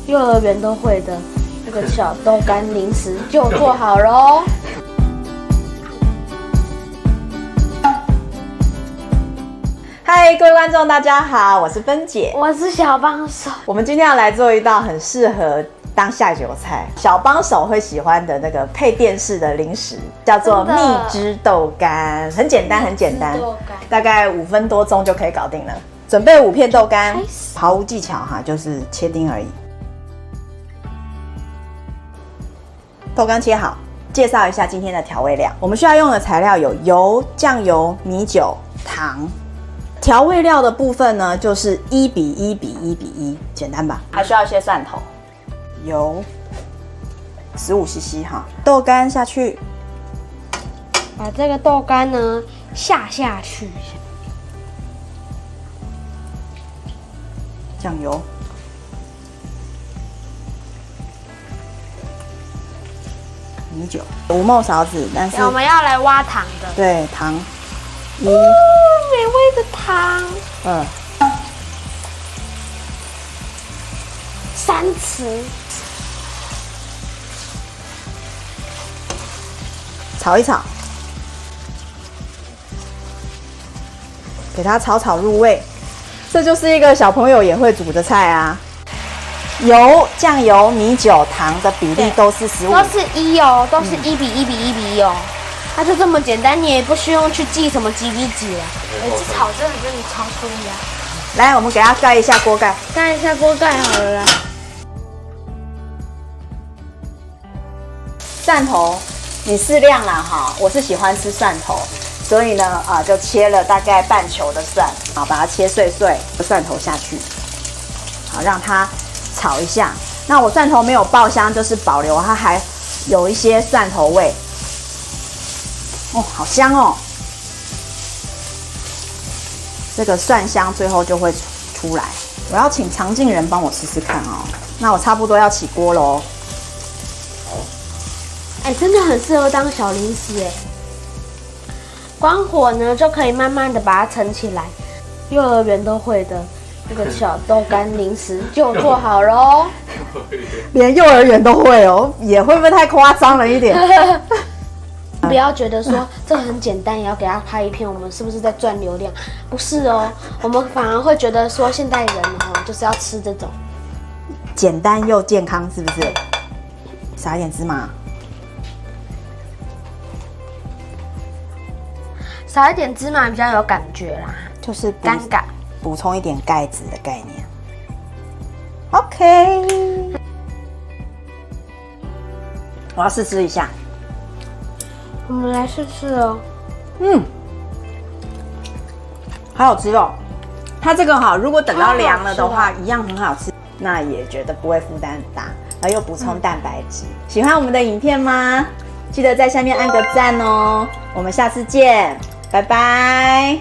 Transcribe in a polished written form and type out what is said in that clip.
幼儿园都会的那个小豆干零食就做好喽。嗨，各位观众，大家好，我是芬姐，我是小帮手。我们今天要来做一道很适合当下酒菜，小帮手会喜欢的那个配电视的零食，叫做蜜汁豆干，很简单，很简单，大概5分多钟就可以搞定了。准备5片豆干，毫无技巧哈，就是切丁而已。豆干切好，介绍一下今天的调味料。我们需要用的材料有油、酱油、米酒、糖。调味料的部分呢，就是1:1:1:1，简单吧？还需要一些蒜头、油，15cc 哈，豆干下去，把这个豆干呢下去，酱油，米酒，5毫勺子，但是我们要来挖糖的。对，糖1，美味的糖2， 3匙，炒一炒，给它炒入味。这就是一个小朋友也会煮的菜啊。油、酱油、米酒、糖的比例都是15，都是1哦，都是1:1:1:1哦。它就这么简单，你也不需要去记什么几比几了。这炒真的跟你超出呀！来，我们给它盖一下锅盖，盖一下锅盖好了啦。蒜头你适量啦哈，我是喜欢吃蒜头，所以呢就切了大概半球的蒜，好，把它切碎碎，蒜头下去，好，让它炒一下。那我蒜头没有爆香，就是保留它还有一些蒜头味。哦，好香哦！这个蒜香最后就会出来。我要请常静人帮我试试看哦。那我差不多要起锅喽。真的很适合当小零食哎。关火呢，就可以慢慢的把它盛起来。幼儿园都会的那个小豆干零食就做好喽。连幼儿园都会哦，也会不会太夸张了一点？不要觉得说这个很简单，也要给他拍一片，我们是不是在赚流量？不是哦，我们反而会觉得说现代人就是要吃这种简单又健康，是不是？撒一点芝麻，少一点芝麻比较有感觉啦，就是尴尬，补充一点钙质的概念。OK， 我要试吃一下。我们来试试哦。好好吃哦。它这个如果等到凉了的话，一样很好吃。那也觉得不会负担很大，然后又补充蛋白质。喜欢我们的影片吗？记得在下面按个赞哦。我们下次见，拜拜。